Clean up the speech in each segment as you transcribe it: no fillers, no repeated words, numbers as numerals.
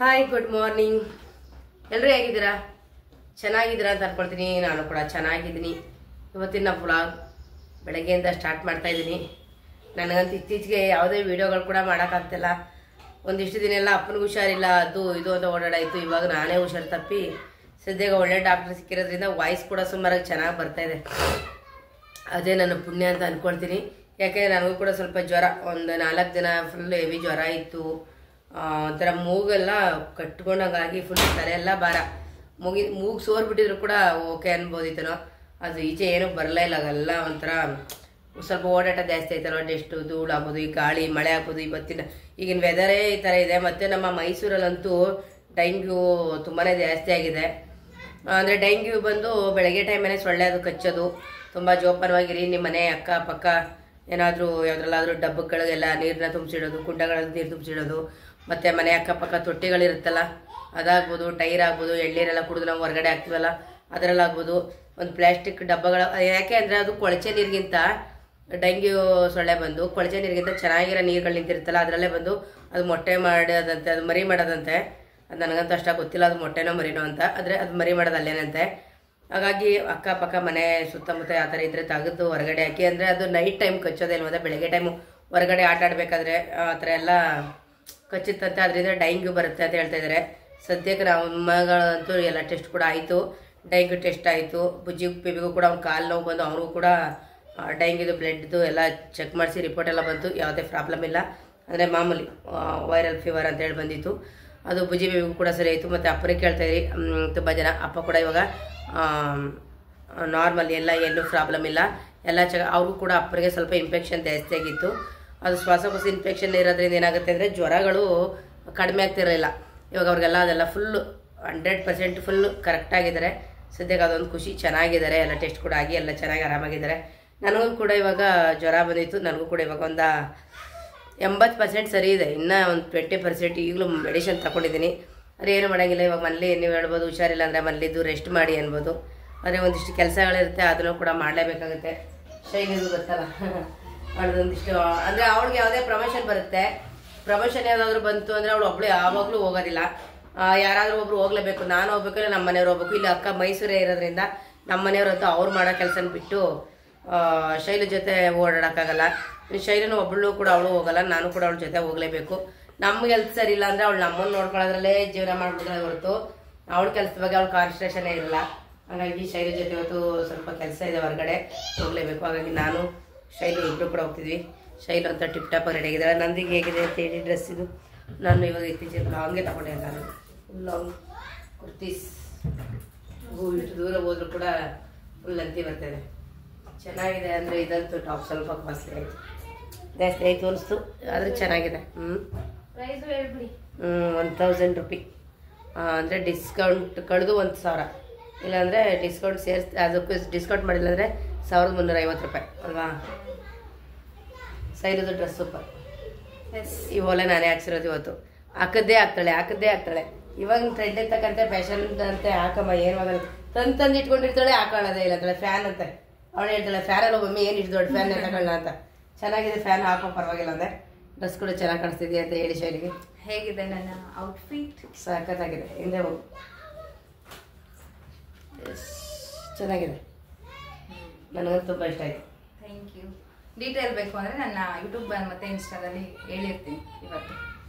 Hi good morning. ಎಲ್ಲರೂ ಹೇಗಿದ್ದೀರಾ? ಚೆನ್ನಾಗಿದ್ದೀರಾ ಅಂತ ಅನ್ಕೊಳ್ತೀನಿ. ನಾನು ಕೂಡ ಚೆನ್ನಾಗಿದ್ದೀನಿ. ಇವತ್ತಿನ ವ್ಲಾಗ್ ಬೆಳಗ್ಗೆಯಿಂದ ಸ್ಟಾರ್ಟ್ ಮಾಡ್ತಾ ಇದ್ದೀನಿ. ನನಗಂತೂ ಇತ್ತೀಚೆಗೆ ಯಾವುದೇ ವೀಡಿಯೋಗಳು ಕೂಡ ಮಾಡೋಕ್ಕಾಗ್ತಿಲ್ಲ. ಒಂದಿಷ್ಟು ದಿನ ಎಲ್ಲ ಅಪ್ಪನಿಗೆ ಹುಷಾರಿಲ್ಲ, ಅದು ಇದು ಅಂತ ಓಡಾಡಾಯಿತು. ಇವಾಗ ನಾನೇ ಹುಷಾರು ತಪ್ಪಿ ಸದ್ಯಕ್ಕೆ ಒಳ್ಳೆ ಡಾಕ್ಟರ್ ಸಿಕ್ಕಿರೋದ್ರಿಂದ ವಾಯ್ಸ್ ಕೂಡ ಸುಮಾರಾಗಿ ಚೆನ್ನಾಗಿ ಬರ್ತಾಯಿದೆ. ಅದೇ ನನ್ನ ಪುಣ್ಯ ಅಂತ ಅಂದ್ಕೊಳ್ತೀನಿ. ಯಾಕೆಂದರೆ ನನಗೂ ಕೂಡ ಸ್ವಲ್ಪ ಜ್ವರ, ಒಂದು 4 ದಿನ ಫುಲ್ ಹೆವಿ ಜ್ವರ ಇತ್ತು. ಒಂಥರ ಮೂಗೆಲ್ಲ ಕಟ್ಕೊಂಡಾಗಿ ಫುಲ್ ತಲೆ ಎಲ್ಲ ಭಾರ, ಮೂಗು ಸೋರ್ಬಿಟ್ಟಿದ್ರು ಕೂಡ ಓಕೆ ಅನ್ಬೋದಿತ್ತನೋ. ಅದು ಈಚೆ ಏನೂ ಬರಲೇ ಇಲ್ಲ. ಅವೆಲ್ಲ ಒಂಥರ ಸ್ವಲ್ಪ ಓಡಾಟ ಜಾಸ್ತಿ ಆಯ್ತಲ್ವ, ಡಸ್ಟ್ ಧೂಳು ಆಗ್ಬೋದು, ಈ ಗಾಳಿ ಮಳೆ ಆಗ್ಬೋದು. ಈಗಿನ ವೆದರೇ ಈ ಥರ ಇದೆ. ಮತ್ತು ನಮ್ಮ ಮೈಸೂರಲ್ಲಂತೂ ಡೆಂಗ್ಯೂ ತುಂಬಾ ಜಾಸ್ತಿ ಆಗಿದೆ. ಅಂದರೆ ಡೆಂಗ್ಯೂ ಬಂದು ಬೆಳಗ್ಗೆ ಟೈಮಲ್ಲೇ ಸೊಳ್ಳೆ ಅದು ಕಚ್ಚೋದು. ತುಂಬ ಜೋಪಾನವಾಗಿರಿ. ನಿಮ್ಮ ಮನೆ ಅಕ್ಕಪಕ್ಕ ಏನಾದರೂ ಯಾವುದ್ರಲ್ಲಾದರೂ ಡಬ್ಬಗಳಿಗೆಲ್ಲ ನೀರನ್ನ ತುಂಬಿಸಿಡೋದು, ಕುಂಡಗಳಲ್ಲಿ ನೀರು ತುಂಬಿಸಿಡೋದು. ಮತ್ತು ಮನೆ ಅಕ್ಕಪಕ್ಕ ತೊಟ್ಟಿಗಳಿರುತ್ತಲ್ಲ ಅದಾಗ್ಬೋದು, ಟೈರ್ ಆಗ್ಬೋದು, ಎಳ್ಳೀರೆಲ್ಲ ಕುಡಿದು ನಾವು ಹೊರಗಡೆ ಹಾಕ್ತೀವಲ್ಲ ಅದರಲ್ಲಾಗ್ಬೋದು. ಒಂದು ಪ್ಲಾಸ್ಟಿಕ್ ಡಬ್ಬಗಳ, ಯಾಕೆ ಅಂದರೆ ಅದು ಕೊಳಚೆ ನೀರಿಗಿಂತ ಡೆಂಗ್ಯೂ ಸೊಳ್ಳೆ ಬಂದು ಕೊಳಚೆ ನೀರಿಗಿಂತ ಚೆನ್ನಾಗಿರೋ ನೀರುಗಳು ನಿಂತಿರುತ್ತಲ್ಲ ಅದರಲ್ಲೇ ಬಂದು ಅದು ಮೊಟ್ಟೆ ಮಾಡೋದಂತೆ, ಅದು ಮರಿ ಮಾಡೋದಂತೆ. ಅದು ನನಗಂತೂ ಅಷ್ಟಾಗಿ ಗೊತ್ತಿಲ್ಲ ಅದು ಮೊಟ್ಟೆನೋ ಮರಿನೋ ಅಂತ. ಆದರೆ ಅದು ಮರಿ ಮಾಡೋದು ಅಲ್ಲೇನಂತೆ. ಹಾಗಾಗಿ ಅಕ್ಕಪಕ್ಕ ಮನೆ ಸುತ್ತಮುತ್ತ ಯಾವ ಥರ ಇದ್ದರೆ ತೆಗೆದು ಹೊರಗಡೆ ಹಾಕಿ. ಅಂದರೆ ಅದು ನೈಟ್ ಟೈಮ್ ಕಚ್ಚೋದೇ ಇಲ್ವದ, ಬೆಳಗ್ಗೆ ಟೈಮು ಹೊರಗಡೆ ಆಟ ಆಡಬೇಕಾದ್ರೆ ಆ ಥರ ಎಲ್ಲ ಕಚ್ಚುತ್ತಂತೆ. ಅದರಿಂದ ಡೆಂಗ್ಯೂ ಬರುತ್ತೆ ಅಂತ ಹೇಳ್ತಾ ಇದ್ದಾರೆ. ಸದ್ಯಕ್ಕೆ ನಾವು ಮಗಳಂತೂ ಎಲ್ಲ ಟೆಸ್ಟ್ ಕೂಡ ಆಯಿತು, ಡೆಂಗ್ಯೂ ಟೆಸ್ಟ್ ಆಯಿತು. ಬುಜ್ಜಿ ಬೇಬಿಗೂ ಕೂಡ ಅವ್ನ ಕಾಲು ನೋವು ಬಂದು ಅವ್ರಿಗೂ ಕೂಡ ಡೆಂಗ್ಯೂದು ಬ್ಲಡ್ದು ಎಲ್ಲ ಚೆಕ್ ಮಾಡಿಸಿ ರಿಪೋರ್ಟ್ ಎಲ್ಲ ಬಂತು. ಯಾವುದೇ ಪ್ರಾಬ್ಲಮ್ ಇಲ್ಲ, ಅಂದರೆ ಮಾಮೂಲಿ ವೈರಲ್ ಫೀವರ್ ಅಂತೇಳಿ ಬಂದಿತ್ತು. ಅದು ಬುಜ್ಜಿ ಬೇಬಿಗೂ ಕೂಡ ಸರಿ ಆಯಿತು. ಮತ್ತು ಅಪ್ಪನಿಗೆ ಕೇಳ್ತಾಯಿದ್ರಿ ತುಂಬ ಜನ. ಅಪ್ಪ ಕೂಡ ಇವಾಗ ನಾರ್ಮಲ್, ಎಲ್ಲ ಏನೂ ಪ್ರಾಬ್ಲಮ್ ಇಲ್ಲ, ಎಲ್ಲ ಅವ್ರಿಗೂ ಕೂಡ ಅಪ್ಪನಿಗೆ ಸ್ವಲ್ಪ ಇನ್ಫೆಕ್ಷನ್ ಜಾಸ್ತಿ ಆಗಿತ್ತು. ಅದು ಶ್ವಾಸಕೋಶ ಇನ್ಫೆಕ್ಷನ್ ಇರೋದ್ರಿಂದ ಏನಾಗುತ್ತೆ ಅಂದರೆ ಜ್ವರಗಳು ಕಡಿಮೆ ಆಗ್ತಿರಲಿಲ್ಲ. ಇವಾಗ ಅವ್ರಿಗೆಲ್ಲ ಅದೆಲ್ಲ ಫುಲ್ಲು 100% ಫುಲ್ಲು ಕರೆಕ್ಟಾಗಿದ್ದಾರೆ. ಸದ್ಯಕ್ಕೆ ಅದೊಂದು ಖುಷಿ, ಚೆನ್ನಾಗಿದ್ದಾರೆ. ಎಲ್ಲ ಟೆಸ್ಟ್ ಕೂಡ ಆಗಿ ಎಲ್ಲ ಚೆನ್ನಾಗಿ ಆರಾಮಾಗಿದ್ದಾರೆ. ನನಗೂ ಕೂಡ ಇವಾಗ ಜ್ವರ ಬಂದಿತ್ತು. ನನಗೂ ಕೂಡ ಇವಾಗ ಒಂದು 80% ಸರಿ ಇದೆ. ಇನ್ನೂ ಒಂದು 20% ಈಗಲೂ ಮೆಡಿಷನ್ ತಗೊಂಡಿದ್ದೀನಿ. ಆದರೆ ಏನು ಮಾಡೋಂಗಿಲ್ಲ. ಇವಾಗ ಮನೇಲಿ ನೀವು ಹೇಳ್ಬೋದು ಹುಷಾರಿಲ್ಲ ಅಂದರೆ ಮನೇಲಿದ್ದು ರೆಸ್ಟ್ ಮಾಡಿ ಅನ್ಬೋದು. ಆದರೆ ಒಂದಿಷ್ಟು ಕೆಲಸಗಳಿರುತ್ತೆ, ಅದನ್ನು ಕೂಡ ಮಾಡಲೇಬೇಕಾಗುತ್ತೆ. ಶೈಲಿದು ಗೊತ್ತಲ್ಲ, ಅವಳದೊಂದಿಷ್ಟು ಅಂದರೆ ಅವಳಿಗೆ ಯಾವುದೇ ಪ್ರಮೋಷನ್ ಬರುತ್ತೆ. ಪ್ರಮೋಷನ್ ಯಾವುದಾದ್ರೂ ಬಂತು ಅಂದರೆ ಅವಳು ಒಬ್ಬಳು ಯಾವಾಗಲೂ ಹೋಗೋದಿಲ್ಲ. ಯಾರಾದರೂ ಒಬ್ರು ಹೋಗ್ಲೇಬೇಕು. ನಾನು ಹೋಗ್ಬೇಕು, ಇಲ್ಲ ನಮ್ಮ ಮನೆಯವ್ರು ಹೋಗ್ಬೇಕು. ಇಲ್ಲಿ ಅಕ್ಕ ಮೈಸೂರೇ ಇರೋದ್ರಿಂದ ನಮ್ಮ ಮನೆಯವ್ರಂತೂ ಅವ್ರು ಮಾಡೋ ಕೆಲಸನ ಬಿಟ್ಟು ಶೈಲು ಜೊತೆ ಓಡಾಡೋಕ್ಕಾಗಲ್ಲ. ಶೈಲನು ಒಬ್ಬಳು ಕೂಡ ಅವಳು ಹೋಗಲ್ಲ, ನಾನು ಕೂಡ ಅವಳ ಜೊತೆ ಹೋಗಲೇಬೇಕು. ನಮ್ಗೆ ಹೆಲ್ತ್ ಸರಿ ಇಲ್ಲ ಅಂದರೆ ಅವಳು ನಮ್ಮನ್ನು ನೋಡ್ಕೊಳ್ಳೋದ್ರಲ್ಲೇ ಜೀವನ ಮಾಡ್ಬಿಟ್ರೆ ಹೊರತು ಅವಳ ಕೆಲಸದ ಬಗ್ಗೆ ಅವಳು ಕಾನ್ಸಂಟ್ರೇಷನೇ ಇರಲ್ಲ. ಹಾಗಾಗಿ ಶೈಲು ಜೊತೆ ಇವತ್ತು ಸ್ವಲ್ಪ ಕೆಲಸ ಇದೆ, ಹೊರಗಡೆ ಹೋಗಲೇಬೇಕು. ಹಾಗಾಗಿ ನಾನು ಶೈಲು ಇಬ್ಬರು ಕೂಡ ಹೋಗ್ತಿದ್ವಿ. ಶೈಲು ಅಂತ ಟಿಪ್ ಟಾಪ್ ರೆಡಿ ಆಗಿದ್ದಾರೆ. ನಂದಿಗೆ ಹೇಗಿದೆ ಅಂತ ಹೇಳಿ ಡ್ರೆಸ್ ಇದು ನಾನು ಇವಾಗ ಇತ್ತೀಚೆಗೆ ಲಾಂಗೇ ತಗೊಂಡೆ. ನಾನು ಲಾಂಗ್ ಕುರ್ತೀಸ್ ಇಷ್ಟು ದೂರ ಹೋದ್ರೂ ಕೂಡ ಫುಲ್ ಅಂತಿ ಬರ್ತದೆ. ಚೆನ್ನಾಗಿದೆ. ಅಂದರೆ ಇದಂತೂ ಟಾಪ್ ಸ್ವಲ್ಪ ಕಾಸ್ಟ್ಲಿ ಆಯಿತು, ಜಾಸ್ತಿ ಆಯಿತು ಅನಿಸ್ತು, ಆದರೆ ಚೆನ್ನಾಗಿದೆ. 1000 ರೂಪಿ ಅಂದರೆ ಡಿಸ್ಕೌಂಟ್ ಕಳೆದು 1000, ಇಲ್ಲಾಂದರೆ ಡಿಸ್ಕೌಂಟ್ ಸೇರಿಸಿ ಅದಕ್ಕೂ ಡಿಸ್ಕೌಂಟ್ ಮಾಡಿಲ್ಲ ಅಂದರೆ 1350 ರೂಪಾಯಿ ಅಲ್ವಾ. ಸೈರದು ಡ್ರೆಸ್ ಸೂಪರ್. ಈ ಓಲೆ ನಾನೇ ಹಾಕ್ಸಿರೋದು ಇವತ್ತು. ಹಾಕದ್ದೇ ಆಗ್ತಾಳೆ. ಇವಾಗ ಟ್ರೆಂಡ್ ಇರ್ತಕ್ಕಂಥ ಫ್ಯಾಷನ್ ಅಂತೆ ಹಾಕಮ್ಮ, ಏನು ಆಗಲ್ಲ. ತಂದು ಇಟ್ಕೊಂಡಿರ್ತಾಳೆ, ಹಾಕೊಳ್ಳೋದೇ ಇಲ್ಲ ಅಂತಾಳೆ. ಫ್ಯಾನ್ ಅಂತೆ ಅವಳು ಹೇಳ್ತಾಳೆ, ಫ್ಯಾನಲ್ಲಿ ಒಮ್ಮೆ ಏನು ಇಷ್ಟು ದೊಡ್ಡ ಫ್ಯಾನ್ ತಗೊಳ್ಳ ಅಂತ. ಚೆನ್ನಾಗಿದೆ ಫ್ಯಾನ್, ಹಾಕೋ ಪರವಾಗಿಲ್ಲ ಅಂದರೆ. ಡ್ರೆಸ್ ಕೂಡ ಚೆನ್ನಾಗಿ ಕಾಣಿಸ್ತಿದೆ ಅಂತ ಹೇಳಿ ಶೈಲಿಗೆ. ಹೇಗಿದೆ ನನ್ನ ಔಟ್ಫಿಟ್? ಸಖತ್ತಾಗಿದೆ. ಹಿಂದೆ ಹೋಗು, ಚೆನ್ನಾಗಿದೆ. ನನಗಂತೂ ತುಂಬ ಇಷ್ಟ ಆಯಿತು. Thank you. ಡೀಟೇಲ್ ಬೇಕು ಅಂದರೆ ನನ್ನ ಯೂಟ್ಯೂಬ್ ಮತ್ತು ಇನ್ಸ್ಟಾದಲ್ಲಿ ಹೇಳಿರ್ತೀನಿ. ಇವತ್ತು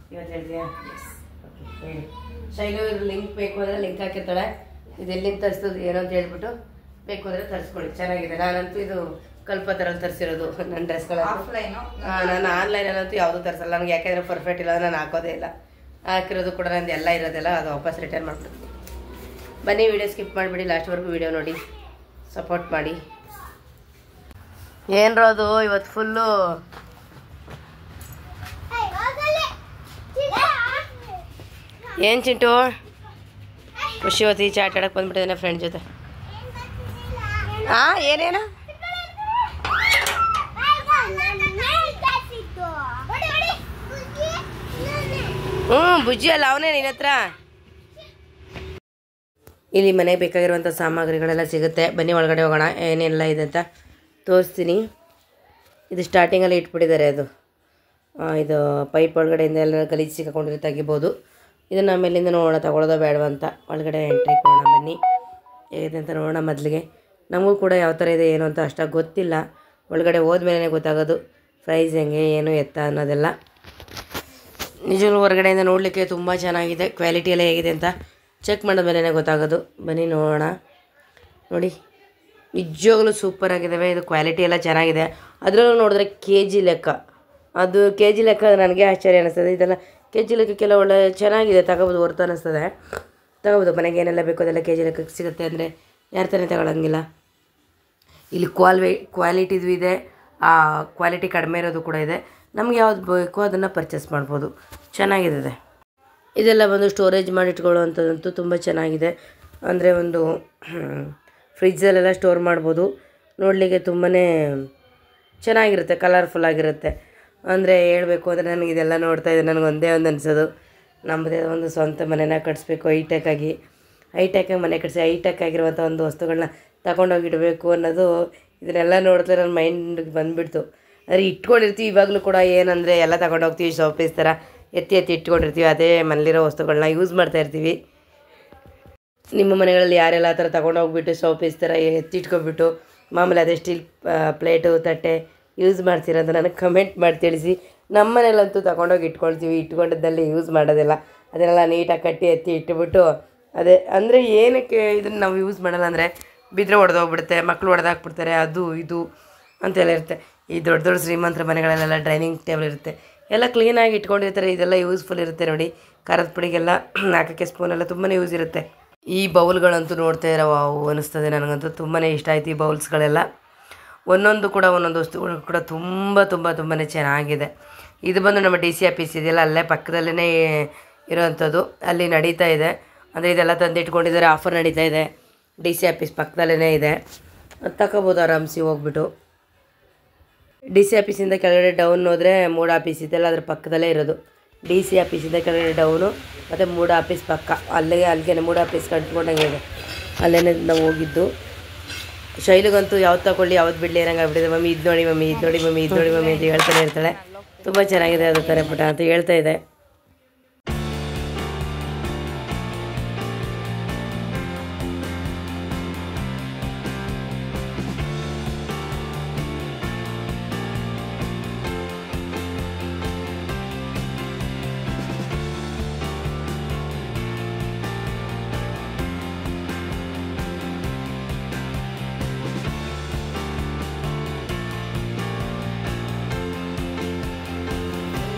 ಹೇಳ್ತೀಯಾ? ಎಸ್, ಓಕೆ ಹೇಳಿ. ಶೈಲು ಲಿಂಕ್ ಬೇಕು ಅಂದರೆ ಲಿಂಕ್ ಹಾಕಿರ್ತಾಳೆ. ಇದು ಎಲ್ಲಿಂದ ತರಿಸೋದು ಏನೋ ಅಂತ ಹೇಳ್ಬಿಟ್ಟು ಬೇಕು ಅಂದರೆ ತರಿಸ್ಕೊಳ್ಳಿ. ಚೆನ್ನಾಗಿದೆ. ನಾನಂತೂ ಇದು ಕಲ್ಪತರಲ್ಲಿ ತರಿಸಿರೋದು ನನ್ನ ಡ್ರೆಸ್ಗಳ. ಆಫ್ಲೈನು ನಾನು ಆನ್ಲೈನಲ್ಲಂತೂ ಯಾವುದೂ ತರಿಸಲ್ಲ. ನನಗೆ ಯಾಕೆಂದರೆ ಪರ್ಫೆಕ್ಟ್ ಇಲ್ಲ, ನಾನು ಹಾಕೋದೇ ಇಲ್ಲ. ಹಾಕಿರೋದು ಕೂಡ ನಂದು ಎಲ್ಲ ಇರೋದೆಲ್ಲ ಅದು ವಾಪಸ್ ರಿಟರ್ನ್ ಮಾಡಿಬಿಡ್ತೀನಿ. ಬನ್ನಿ, ವಿಡಿಯೋ ಸ್ಕಿಪ್ ಮಾಡಿಬಿಡಿ, ಲಾಸ್ಟ್ವರೆಗೂ ವಿಡಿಯೋ ನೋಡಿ ಸಪೋರ್ಟ್ ಮಾಡಿ. ಏನ್ರೋದು ಇವತ್ತು ಫುಲ್ಲು ಏನು ಚಿಂಟು ಖುಷಿ ಇವತ್ತು ಈಚೆ ಆಟ ಆಡಕ್ಕೆ ಬಂದ್ಬಿಟ್ಟಿದ್ದೇನೆ ಫ್ರೆಂಡ್ ಜೊತೆ. ಹಾಂ, ಏನೇನು ಬುಜ್ಜಿ ಅಲ್ಲ ಅವನೇ ನಿನ್ನ ಹತ್ರ. ಇಲ್ಲಿ ಮನೆಗೆ ಬೇಕಾಗಿರುವಂಥ ಸಾಮಗ್ರಿಗಳೆಲ್ಲ ಸಿಗುತ್ತೆ. ಬನ್ನಿ ಒಳಗಡೆ ಹೋಗೋಣ, ಏನೆಲ್ಲ ಇದೆ ಅಂತ ತೋರಿಸ್ತೀನಿ. ಇದು ಸ್ಟಾರ್ಟಿಂಗಲ್ಲಿ ಇಟ್ಬಿಟ್ಟಿದ್ದಾರೆ. ಅದು ಇದು ಪೈಪ್ ಒಳಗಡೆಯಿಂದ ಎಲ್ಲ ಗಲೀಜು ಸಿಕ್ಕಾಕೊಂಡಿರೋ ತೆಗಿಬೋದು. ಇದನ್ನು ಆಮೇಲಿಂದ ನೋಡೋಣ ತಗೊಳ್ಳೋದೋ ಬೇಡವಾ ಅಂತ. ಒಳಗಡೆ ಎಂಟ್ರಿ ಕೊಡೋಣ ಬನ್ನಿ, ಹೇಗಿದೆ ಅಂತ ನೋಡೋಣ. ಮೊದಲಿಗೆ ನಮಗೂ ಕೂಡ ಯಾವ ಥರ ಇದೆ ಏನು ಅಂತ ಅಷ್ಟಾಗಿ ಗೊತ್ತಿಲ್ಲ, ಒಳಗಡೆ ಹೋದ್ಮೇಲೆ ಗೊತ್ತಾಗೋದು ಪ್ರೈಸ್ ಹೆಂಗೆ ಏನು ಎತ್ತ ಅನ್ನೋದೆಲ್ಲ. ನಿಜವೂ ಹೊರಗಡೆಯಿಂದ ನೋಡಲಿಕ್ಕೆ ತುಂಬ ಚೆನ್ನಾಗಿದೆ, ಕ್ವಾಲಿಟಿ ಎಲ್ಲ ಹೇಗಿದೆ ಅಂತ ಚೆಕ್ ಮಾಡಿದ್ಮೇಲೆ ಗೊತ್ತಾಗೋದು. ಬನ್ನಿ ನೋಡೋಣ. ನೋಡಿ ನಿಜವಾಗ್ಲೂ ಸೂಪರಾಗಿದ್ದಾವೆ, ಇದು ಕ್ವಾಲಿಟಿ ಎಲ್ಲ ಚೆನ್ನಾಗಿದೆ. ಅದರಲ್ಲೂ ನೋಡಿದ್ರೆ ಕೆ ಜಿ ಲೆಕ್ಕ, ಅದು ಕೆ ಜಿ ಲೆಕ್ಕ ನನಗೆ ಆಶ್ಚರ್ಯ ಅನ್ನಿಸ್ತದೆ. ಇದೆಲ್ಲ ಕೆ ಜಿ ಲೆಕ್ಕಕ್ಕೆಲ್ಲ ಒಳ್ಳೆ ಚೆನ್ನಾಗಿದೆ, ತಗೋಬೋದು ಹೊರ್ತು ಅನ್ನಿಸ್ತದೆ. ತಗೋಬೋದು, ಮನೆಗೆ ಏನೆಲ್ಲ ಬೇಕೋ ಅದೆಲ್ಲ ಕೆ ಜಿ ಲೆಕ್ಕಕ್ಕೆ ಸಿಗುತ್ತೆ ಅಂದರೆ ಯಾರು ತಾನೇ ತಗೊಳ್ಳೋಂಗಿಲ್ಲ. ಇಲ್ಲಿ ಕ್ವಾಲಿಟಿದು ಇದೆ, ಕ್ವಾಲಿಟಿ ಕಡಿಮೆ ಇರೋದು ಕೂಡ ಇದೆ. ನಮ್ಗೆ ಯಾವ್ದು ಬೇಕೋ ಅದನ್ನು ಪರ್ಚೇಸ್ ಮಾಡ್ಬೋದು, ಚೆನ್ನಾಗಿದೆ. ಇದೆಲ್ಲ ಬಂದು ಸ್ಟೋರೇಜ್ ಮಾಡಿ ಇಟ್ಕೊಳ್ಳೋವಂಥದ್ದಂತೂ ತುಂಬ ಚೆನ್ನಾಗಿದೆ. ಅಂದರೆ ಒಂದು ಫ್ರಿಜ್ಜಲ್ಲೆಲ್ಲ ಸ್ಟೋರ್ ಮಾಡ್ಬೋದು. ನೋಡಲಿಕ್ಕೆ ತುಂಬಾ ಚೆನ್ನಾಗಿರುತ್ತೆ, ಕಲರ್ಫುಲ್ಲಾಗಿರುತ್ತೆ. ಅಂದರೆ ಹೇಳಬೇಕು ಅಂದರೆ ನನಗೆ ಇದೆಲ್ಲ ನೋಡ್ತಾ ಇದ್ದೆ ನನಗೆ ಒಂದೇ ಒಂದು ಅನಿಸೋದು, ನಮ್ಮದೇ ಒಂದು ಸ್ವಂತ ಮನೆನ ಕಟ್ಟಿಸ್ಬೇಕು, ಹೈಟೆಕ್ಕಾಗಿ ಮನೆ ಕಟ್ಟಿಸಿ ಹೈಟೆಕ್ ಆಗಿರುವಂಥ ಒಂದು ವಸ್ತುಗಳನ್ನ ತಗೊಂಡೋಗಿಡಬೇಕು ಅನ್ನೋದು. ಇದನ್ನೆಲ್ಲ ನೋಡಿದ್ರೆ ನನ್ನ ಮೈಂಡಿಗೆ ಬಂದುಬಿಡ್ತು. ಆದರೆ ಇಟ್ಕೊಂಡಿರ್ತೀವಿ ಇವಾಗಲೂ ಕೂಡ, ಏನಂದರೆ ಎಲ್ಲ ತಗೊಂಡೋಗ್ತೀವಿ ಶೋಪೀಸ್ ಥರ ಎತ್ತಿ ಇಟ್ಕೊಂಡಿರ್ತೀವಿ. ಅದೇ ಮನೇಲಿರೋ ವಸ್ತುಗಳನ್ನ ಯೂಸ್ ಮಾಡ್ತಾಯಿರ್ತೀವಿ. ನಿಮ್ಮ ಮನೆಗಳಲ್ಲಿ ಯಾರೆಲ್ಲ ಆ ಥರ ತೊಗೊಂಡೋಗ್ಬಿಟ್ಟು ಶೋಪೀಸ್ ಥರ ಎತ್ತಿಟ್ಕೊಬಿಟ್ಟು ಮಾಮೂಲಿ ಅದೇ ಸ್ಟೀಲ್ ಪ್ಲೇಟು ತಟ್ಟೆ ಯೂಸ್ ಮಾಡ್ತೀರ ಅಂತ ನನಗೆ ಕಮೆಂಟ್ ಮಾಡಿ ತಿಳಿಸಿ. ನಮ್ಮ ಮನೇಲಂತೂ ತೊಗೊಂಡೋಗಿ ಇಟ್ಕೊಳ್ತೀವಿ, ಇಟ್ಕೊಂಡಿದ್ದಲ್ಲಿ ಯೂಸ್ ಮಾಡೋದಿಲ್ಲ. ಅದನ್ನೆಲ್ಲ ನೀಟಾಗಿ ಕಟ್ಟಿ ಎತ್ತಿ ಇಟ್ಟುಬಿಟ್ಟು ಅದೇ ಅಂದರೆ ಏನಕ್ಕೆ ಇದನ್ನು ನಾವು ಯೂಸ್ ಮಾಡಲ್ಲ ಅಂದರೆ ಬಿದ್ದರೆ ಹೊಡೆದೋಗ್ಬಿಡುತ್ತೆ, ಮಕ್ಕಳು ಹೊಡೆದಾಕ್ಬಿಡ್ತಾರೆ, ಅದು ಇದು ಅಂತೆಲ್ಲ ಇರುತ್ತೆ. ಈ ದೊಡ್ಡ ದೊಡ್ಡ ಶ್ರೀಮಂತರ ಮನೆಗಳಲ್ಲೆಲ್ಲ ಡೈನಿಂಗ್ ಟೇಬಲ್ ಇರುತ್ತೆ, ಎಲ್ಲ ಕ್ಲೀನಾಗಿ ಇಟ್ಕೊಂಡಿರ್ತಾರೆ. ಇದೆಲ್ಲ ಯೂಸ್ಫುಲ್ ಇರುತ್ತೆ ನೋಡಿ, ಖಾರದ ಪುಡಿಗೆಲ್ಲ ಹಾಕೋಕ್ಕೆ ಸ್ಪೂನೆಲ್ಲ ತುಂಬಾ ಯೂಸ್ ಇರುತ್ತೆ. ಈ ಬೌಲ್ಗಳಂತೂ ನೋಡ್ತಾ ಇರೋ ವಾವ್ ಅನ್ನಿಸ್ತದೆ. ನನಗಂತೂ ತುಂಬಾ ಇಷ್ಟ ಆಯ್ತು ಈ ಬೌಲ್ಸ್ಗಳೆಲ್ಲ. ಒಂದೊಂದು ವಸ್ತುಗಳು ಕೂಡ ತುಂಬಾ ಚೆನ್ನಾಗಿದೆ. ಇದು ಬಂದು ನಮ್ಮ DC ಆಫೀಸ್ ಇದೆಯಲ್ಲ, ಅಲ್ಲೇ ಪಕ್ಕದಲ್ಲೇ ಇರೋವಂಥದ್ದು, ಅಲ್ಲಿ ನಡೀತಾ ಇದೆ. ಅಂದರೆ ಇದೆಲ್ಲ ತಂದಿಟ್ಕೊಂಡಿದ್ದಾರೆ, ಆಫರ್ ನಡೀತಾ ಇದೆ. DC ಆಫೀಸ್ ಪಕ್ಕದಲ್ಲೇ ಇದೆ, ತಗೋಬೋದು ಆರಾಮ್ಸಿ ಹೋಗ್ಬಿಟ್ಟು. DC ಆಫೀಸಿಂದ ಕೆಳಗಡೆ ಡೌನ್ ಹೋದರೆ ಮೂಡ್ ಆಫೀಸ್ ಇದೆಯಲ್ಲ ಅದ್ರ ಪಕ್ಕದಲ್ಲೇ ಇರೋದು. DC ಆಫೀಸಿಂದ ಕೆಳಗಡೆ ಡೌನು ಮತ್ತು ಮೂಡ್ ಆಫೀಸ್ ಪಕ್ಕ, ಅಲ್ಲಿಗೆ ಮೂಡ್ ಆಫೀಸ್ ಕಂಟ್ಕೊಂಡಂಗೆ ಇದೆ, ಅಲ್ಲೇ ನಾವು ಹೋಗಿದ್ದು. ಶೈಲಿಗಂತೂ ಯಾವ್ದು ತಗೊಳ್ಳಿ ಯಾವ್ದು ಬಿಡಲಿ ಏನಂಗೆ ಆಗ್ಬಿಟ್ಟಿದೆ. ಮಮ್ಮಿ ಇದು ನೋಡಿ ಮಮ್ಮಿ ಇದು ನೋಡಿ ಮಮ್ಮಿ ಇದು ನೋಡಿ ಮಮ್ಮಿ ಅಂತ ಹೇಳ್ತಾನೆ ಇರ್ತಾಳೆ. ತುಂಬ ಚೆನ್ನಾಗಿದೆ ಅದು ಥರ ಪುಟ ಅಂತ ಹೇಳ್ತಾ ಇದೆ.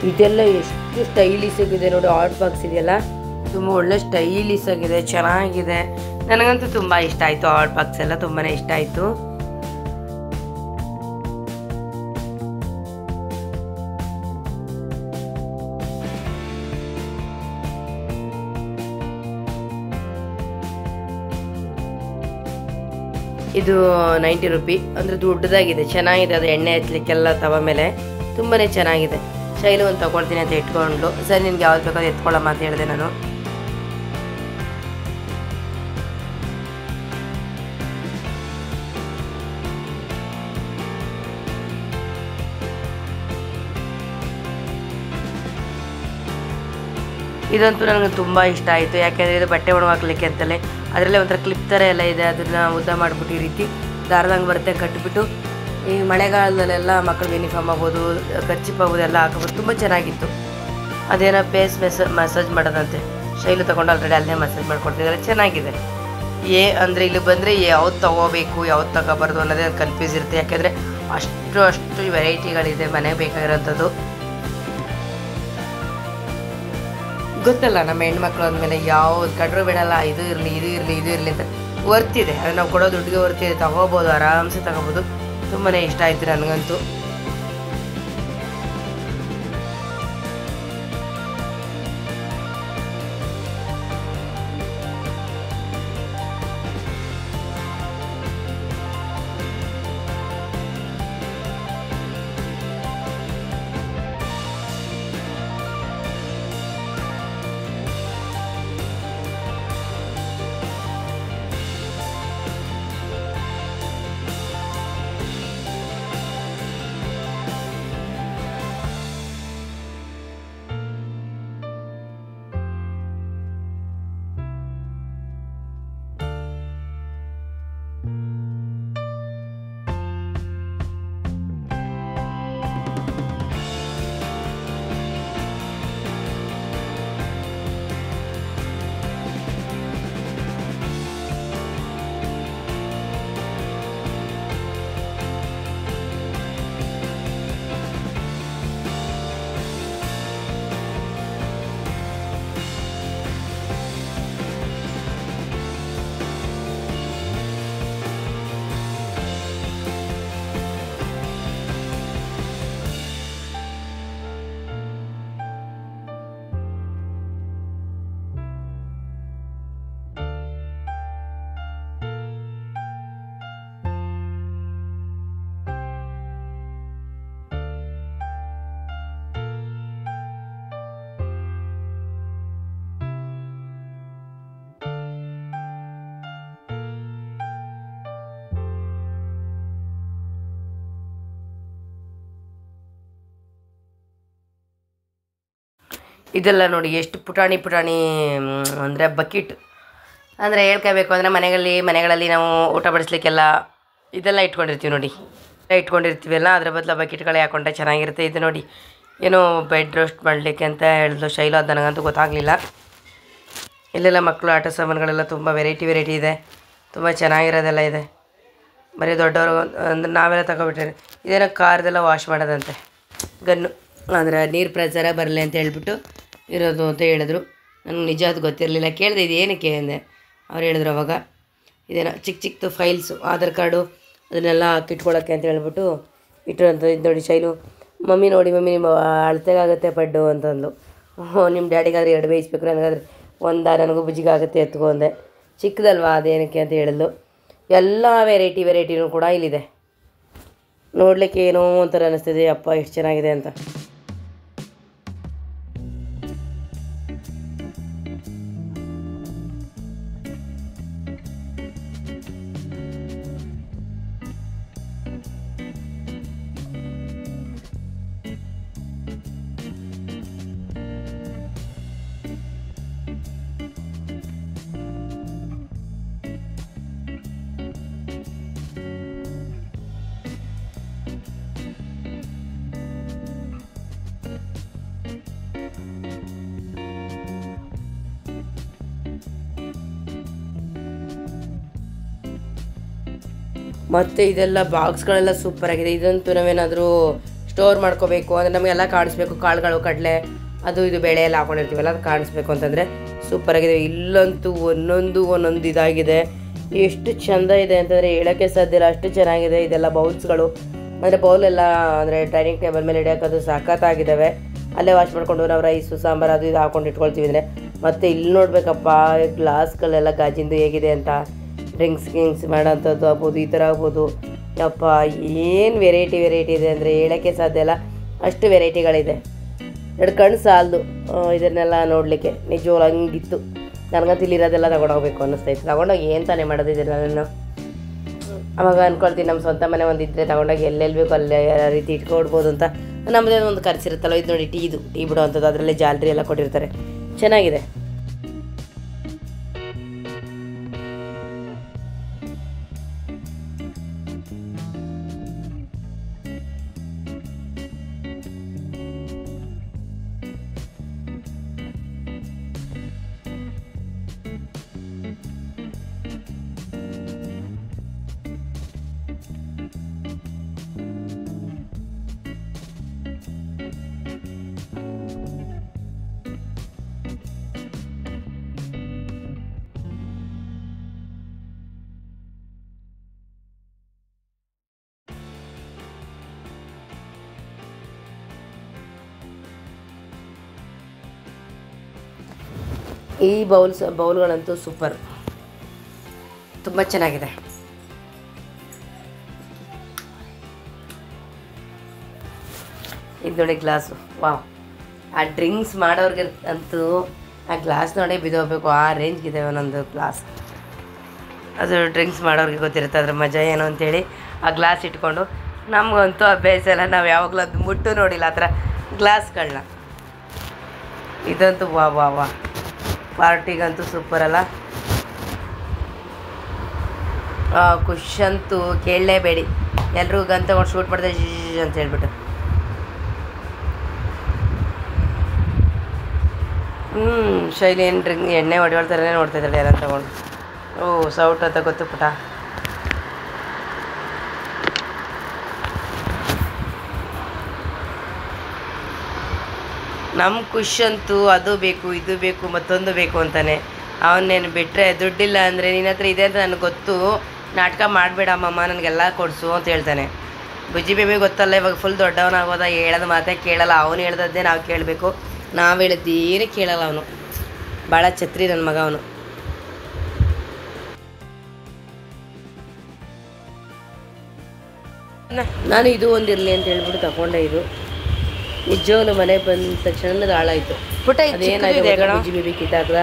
ಇದೆಲ್ಲ ಎಷ್ಟು ಸ್ಟೈಲಿಶ್ ಆಗಿದೆ ನೋಡಿ, ಹಾಟ್ ಬಾಕ್ಸ್ ಇದೆಯಲ್ಲ ತುಂಬ ಒಳ್ಳೆ ಸ್ಟೈಲಿಶ್ ಆಗಿದೆ, ಚೆನ್ನಾಗಿದೆ. ನನಗಂತೂ ತುಂಬ ಇಷ್ಟ ಆಯಿತು, ಹಾಟ್ ಬಾಕ್ಸ್ ಎಲ್ಲ ತುಂಬಾ ಇಷ್ಟ ಆಯಿತು. ಇದು 90 ರೂಪಿ, ಅಂದರೆ ದೊಡ್ಡದಾಗಿದೆ, ಚೆನ್ನಾಗಿದೆ. ಅದು ಎಣ್ಣೆ ಹಚ್ಚಲಿಕ್ಕೆಲ್ಲ ತವ ಮೇಲೆ ತುಂಬಾ ಚೆನ್ನಾಗಿದೆ. ಶೈಲು ಒಂದು ತೊಗೊಳ್ತೀನಿ ಅಂತ ಇಟ್ಕೊಂಡು, ಸರಿ ನಿನ್ಗೆ ಯಾವ್ದು ಬೇಕಾದ್ರೂ ಎತ್ಕೊಳ್ಳೋ ಅಂತ ಹೇಳಿದೆ ನಾನು. ಇದಂತೂ ನನಗೆ ತುಂಬ ಇಷ್ಟ ಆಯಿತು, ಯಾಕೆಂದರೆ ಇದು ಬಟ್ಟೆ ಒಣಗಾಕ್ಲಿಕ್ಕೆ ಅಂತಲೇ. ಅದರಲ್ಲೇ ಒಂಥರ ಕ್ಲಿಪ್ ಥರ ಎಲ್ಲ ಇದೆ, ಅದನ್ನು ಉದ್ದ ಮಾಡಿಬಿಟ್ಟು ಈ ರೀತಿ ದಾರದಂಗೆ ಬರುತ್ತೆ ಕಟ್ಟಿಬಿಟ್ಟು ಈ ಮಳೆಗಾಲದಲ್ಲೆಲ್ಲ ಮಕ್ಕಳಿಗೆ ಯೂನಿಫಾರ್ಮ್ ಆಗ್ಬೋದು, ಕರ್ಚಿಪ್ ಆಗ್ಬೋದು ಎಲ್ಲ ಹಾಕೋಬೋದು. ತುಂಬ ಚೆನ್ನಾಗಿತ್ತು. ಅದೇನೋ ಫೇಸ್ ಮಸಾಜ್ ಮಾಡೋದಂತೆ, ಶೈಲು ತೊಗೊಂಡು ಆಲ್ರೆಡಿ ಅಲ್ಲೇ ಮಸಾಜ್ ಮಾಡ್ಕೊಡ್ತಿದ್ದಾರೆ, ಚೆನ್ನಾಗಿದೆ. ಅಂದರೆ ಇಲ್ಲಿ ಬಂದರೆ ಯಾವ್ದು ತೊಗೋಬೇಕು ಯಾವ್ದು ತಗೋಬಾರ್ದು ಅನ್ನೋದೇ ಕನ್ಫ್ಯೂಸ್ ಇರುತ್ತೆ. ಯಾಕೆಂದರೆ ಅಷ್ಟು ವೆರೈಟಿಗಳಿದೆ ಮನೆಗೆ ಬೇಕಾಗಿರೋಂಥದ್ದು. ಗೊತ್ತಲ್ಲ ನಮ್ಮ ಹೆಣ್ಮಕ್ಳು ಅಂದಮೇಲೆ ಯಾವ್ದು ಕಡ್ರು ಬಿಡಲ್ಲ, ಇದು ಇರಲಿ ಅಂತ ವರ್ತಿದೆ. ಅದು ನಾವು ಕೊಡೋ ದುಡ್ಡಿಗೆ ವರ್ತಿದೆ, ತಗೋಬೋದು, ಆರಾಮ್ಸೆ ತಗೋಬೋದು. ತುಂಬಾ ಇಷ್ಟ ಆಯ್ತು ನನಗಂತೂ. ಇದೆಲ್ಲ ನೋಡಿ ಎಷ್ಟು ಪುಟಾಣಿ ಪುಟಾಣಿ ಅಂದರೆ ಬಕೆಟ್ ಅಂದರೆ ಹೇಳ್ಕೋಬೇಕು ಅಂದರೆ ಮನೆಗಳಲ್ಲಿ ನಾವು ಊಟ ಬಡಿಸ್ಲಿಕ್ಕೆಲ್ಲ ಇದೆಲ್ಲ ಇಟ್ಕೊಂಡಿರ್ತೀವಿ ನೋಡಿ, ಇಟ್ಕೊಂಡಿರ್ತೀವಲ್ಲ ಅದರ ಬದಲು ಬಕೆಟ್ಗಳೇ ಹಾಕೊಂಡ್ರೆ ಚೆನ್ನಾಗಿರುತ್ತೆ. ಇದು ನೋಡಿ ಏನೋ ಬೆಡ್ ರೋಸ್ಟ್ ಮಾಡಲಿಕ್ಕೆ ಅಂತ ಹೇಳಿದ್ಲು ಶೈಲು, ಅದು ನನಗಂತೂ ಗೊತ್ತಾಗಲಿಲ್ಲ. ಇಲ್ಲೆಲ್ಲ ಮಕ್ಕಳು ಆಟ ಸಾಮಾನುಗಳೆಲ್ಲ ತುಂಬ ವೆರೈಟಿ ಇದೆ, ತುಂಬ ಚೆನ್ನಾಗಿರೋದೆಲ್ಲ ಇದೆ. ಬರೀ ದೊಡ್ಡವರು ಅಂದರೆ ನಾವೆಲ್ಲ ತಗೊಬಿಟ್ರೆ ಇದೇನೋ ಕಾರ್ದೆಲ್ಲ ವಾಶ್ ಮಾಡೋದಂತೆ, ಗನ್ನು ಅಂದರೆ ನೀರು ಪ್ರಚಾರ ಬರಲಿ ಅಂತ ಹೇಳ್ಬಿಟ್ಟು ಇರೋದು ಅಂತ ಹೇಳಿದ್ರು. ನನಗೆ ನಿಜ ಅದು ಗೊತ್ತಿರಲಿಲ್ಲ, ಕೇಳಿದೆ ಇದು ಏನಕ್ಕೆ ಅಂದೆ. ಅವ್ರು ಹೇಳಿದ್ರು ಅವಾಗ ಇದೇನೋ ಚಿಕ್ಕದು ಫೈಲ್ಸು ಆಧಾರ್ ಕಾರ್ಡು ಅದನ್ನೆಲ್ಲ ಕಿಟ್ಕೊಳ್ಳೋಕ್ಕೆ ಅಂತ ಹೇಳ್ಬಿಟ್ಟು ಇಟ್ಟರು ಅಂತ. ಇದು ನೋಡಿ ಶೈಲು, ಮಮ್ಮಿ ನೋಡಿ ಮಮ್ಮಿ ನಿಮ್ಮ ಅಳತೆಗಾಗುತ್ತೆ ಪಡ್ಡು ಅಂತಂದು. ನಿಮ್ಮ ಡ್ಯಾಡಿಗಾದ್ರೆ 2 ಬೇಯಿಸ್ಬೇಕು, ನನಗಾದ್ರೆ ನನಗೂ ಬುಜ್ಜಿಗಾಗುತ್ತೆ ಎತ್ಕೊ ಅಂದೆ. ಚಿಕ್ಕದಲ್ವಾ ಅದೇನಕ್ಕೆ ಅಂತ ಹೇಳಿದ್ಲು. ಎಲ್ಲ ವೆರೈಟಿನೂ ಕೂಡ ಇಲ್ಲಿದೆ. ನೋಡಲಿಕ್ಕೆ ಏನೋ ಒಂಥರ ಅನ್ನಿಸ್ತಿದೆ, ಅಪ್ಪ ಎಷ್ಟು ಚೆನ್ನಾಗಿದೆ ಅಂತ. ಮತ್ತು ಇದೆಲ್ಲ ಬಾಕ್ಸ್ಗಳೆಲ್ಲ ಸೂಪರಾಗಿದೆ. ಇದಂತೂ ನಾವೇನಾದರೂ ಸ್ಟೋರ್ ಮಾಡ್ಕೋಬೇಕು ಅಂದರೆ ನಮಗೆಲ್ಲ ಕಾಣಿಸ್ಬೇಕು, ಕಾಳುಗಳು ಕಡಲೆ ಅದು ಇದು ಬೇಳೆ ಎಲ್ಲ ಹಾಕೊಂಡಿರ್ತೀವಲ್ಲ ಅದು ಕಾಣಿಸ್ಬೇಕು ಅಂತಂದರೆ ಸೂಪರಾಗಿದೆ. ಇಲ್ಲಂತೂ ಒಂದೊಂದು ಇದಾಗಿದೆ, ಎಷ್ಟು ಚೆಂದ ಇದೆ ಅಂತಂದರೆ ಹೇಳೋಕ್ಕೆ ಸಾಧ್ಯ ಇಲ್ಲ, ಅಷ್ಟು ಚೆನ್ನಾಗಿದೆ. ಇದೆಲ್ಲ ಬೌಲ್ಸ್ಗಳು ಅಂದರೆ ಬೌಲೆಲ್ಲ ಅಂದರೆ ಡೈನಿಂಗ್ ಟೇಬಲ್ ಮೇಲೆ ಇಡೋಕ್ಕದು ಸಖತ್ತಾಗಿದ್ದಾವೆ. ಅಲ್ಲೇ ವಾಶ್ ಮಾಡಿಕೊಂಡು ನಾವು ರೈಸು ಸಾಂಬಾರು ಅದು ಇದು ಹಾಕೊಂಡು ಇಟ್ಕೊಳ್ತೀವಿ ಅಂದರೆ. ಮತ್ತು ಇಲ್ಲಿ ನೋಡಬೇಕಪ್ಪ ಗ್ಲಾಸ್ಗಳೆಲ್ಲ ಗಾಜಿಂದು ಹೇಗಿದೆ ಅಂತ, ಡ್ರಿಂಕ್ಸ್ ಮಾಡೋಂಥದ್ದು ಆಗ್ಬೋದು, ಈ ಥರ ಆಗ್ಬೋದು. ಯಪ್ಪ ಏನು ವೆರೈಟಿ ಇದೆ ಅಂದರೆ ಹೇಳೋಕ್ಕೆ ಸಾಧ್ಯ ಇಲ್ಲ, ಅಷ್ಟು ವೆರೈಟಿಗಳಿದೆ. 2 ಕಣ್ಣು ಸಾಲದು ಇದನ್ನೆಲ್ಲ ನೋಡಲಿಕ್ಕೆ, ನಿಜವಾಗ್ಲೂ ಹಂಗಿತ್ತು. ನನಗಂತೂ ಇಲ್ಲಿರೋದೆಲ್ಲ ತಗೊಂಡೋಗ್ಬೇಕು ಅನ್ನಿಸ್ತೈತೆ. ತಗೊಂಡೋಗಿ ಏನು ತಾನೇ ಮಾಡೋದು ಇದೆಲ್ಲ ನಾನು ಅವಾಗ ಅಂದ್ಕೊಳ್ತೀನಿ, ನಮ್ಮ ಸ್ವಂತ ಮನೆ ಒಂದಿದ್ದರೆ ತಗೊಂಡೋಗಿ ಎಲ್ಲೆಲ್ಲಿ ಬೇಕು ಅಲ್ಲೇ ರೀತಿ ಇಟ್ಕೊಡ್ಬೋದು ಅಂತ. ನಮ್ಮದೇ ಒಂದು ಖರ್ಚಿರುತ್ತಲ್ಲ. ಇದು ನೋಡಿ ಟೀ ಬಿಡೋ ಅಂಥದ್ದು, ಅದರಲ್ಲೇ ಜಾಲರಿ ಎಲ್ಲ ಕೊಟ್ಟಿರ್ತಾರೆ, ಚೆನ್ನಾಗಿದೆ. ಈ ಬೌಲ್ಗಳಂತೂ ಸೂಪರ್, ತುಂಬ ಚೆನ್ನಾಗಿದೆ. ಇದು ನೋಡಿ ಗ್ಲಾಸು, ವಾವ್. ಆ ಡ್ರಿಂಕ್ಸ್ ಮಾಡೋರಿಗೆ ಅಂತೂ ಆ ಗ್ಲಾಸ್ ನೋಡಿ ಬಿದ್ದೋಗ್ಬೇಕು, ಆ ರೇಂಜ್ಗಿದೆ ಒಂದೊಂದು ಗ್ಲಾಸ್. ಅದು ಡ್ರಿಂಕ್ಸ್ ಮಾಡೋರಿಗೆ ಗೊತ್ತಿರುತ್ತೆ ಅದ್ರ ಮಜಾ ಏನು ಅಂತೇಳಿ ಆ ಗ್ಲಾಸ್ ಇಟ್ಕೊಂಡು. ನಮಗಂತೂ ಅಭ್ಯಾಸ ಇಲ್ಲ, ನಾವು ಯಾವಾಗಲೂ ಅದು ಮುಟ್ಟು ನೋಡಿಲ್ಲ ಆ ಥರ ಗ್ಲಾಸ್ಗಳನ್ನ. ಇದಂತೂ ವಾ ಪಾರ್ಟಿಗಂತೂ ಸೂಪರಲ್ಲ. ಖುಷಂತೂ ಕೇಳಲೇಬೇಡಿ, ಎಲ್ಲರೂ ಗನ್ ತಗೊಂಡು ಶೂಟ್ ಮಾಡಿದೆ ಅಂತ ಹೇಳ್ಬಿಟ್ಟು. ಶೈಲಿ ಏನು ಎಣ್ಣೆ ಹೊಡೆಯೊಳ್ತಾರೇ ನೋಡ್ತಾಯಿದ್ದಾಳೆ ಎಲ್ಲ ತಗೊಂಡು. ಸೌಟ್ ಅಂತ ಗೊತ್ತು ಪುಟ. ನಮ್ಮ ಖುಷಂತೂ ಅದು ಬೇಕು ಇದು ಬೇಕು ಮತ್ತೊಂದು ಬೇಕು ಅಂತಾನೆ. ಅವನ್ನೇನು ಬಿಟ್ಟರೆ ದುಡ್ಡಿಲ್ಲ ಅಂದರೆ ನಿನ್ನ ಹತ್ರ ಇದೆ ಅಂತ ನನಗೆ ಗೊತ್ತು, ನಾಟಕ ಮಾಡಬೇಡ ಅಮ್ಮಮ್ಮ ನನಗೆಲ್ಲ ಕೊಡಿಸು ಅಂತ ಹೇಳ್ತಾನೆ. ಬುಜ್ಜಿ ಬೇಬಿ ಗೊತ್ತಲ್ಲ, ಇವಾಗ ಫುಲ್ ದೊಡ್ಡವನಾಗೋದ, ಹೇಳೋದು ಮಾತೇ ಕೇಳಲ್ಲ. ಅವನು ಹೇಳ್ದದ್ದೇ ನಾವು ಕೇಳಬೇಕು, ನಾವು ಹೇಳಿದ್ದೇನೇ ಕೇಳಲ್ಲ ಅವನು. ಭಾಳ ಛತ್ರಿ ನನ್ನ ಮಗ ಅವನು. ನಾನು ಇದು ಒಂದಿರಲಿ ಅಂತ ಹೇಳ್ಬಿಟ್ಟು ತಗೊಂಡೆ. ಇದು ನಿಜವಾಗ್ಲೂ ಮನೆಗೆ ಬಂದ ತಕ್ಷಣ ಹಾಳಾಯಿತು. ಅದೇನಾಗಿದೆ ಬುಜ್ಜಿ ಬೇಬಿ ಕಿತ್ತಾಕದ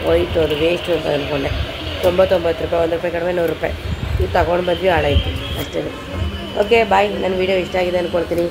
ಹೋಯ್ತು, ಅದು ವೇಸ್ಟು ಅಂತ ಅಂದ್ಕೊಂಡೆ. 99 ರೂಪಾಯಿ, 1 ರೂಪಾಯಿ ಕಡಿಮೆ 100 ರೂಪಾಯಿ. ಇದು ತಗೊಂಡು ಬಂದ್ವಿ, ಹಾಳಾಯಿತು ಅಷ್ಟೇ. Okay bye. ನನ್ನ ವೀಡಿಯೋ ಇಷ್ಟ ಆಗಿದೆ ಅಂದ್ಕೊಳ್ತೀನಿ.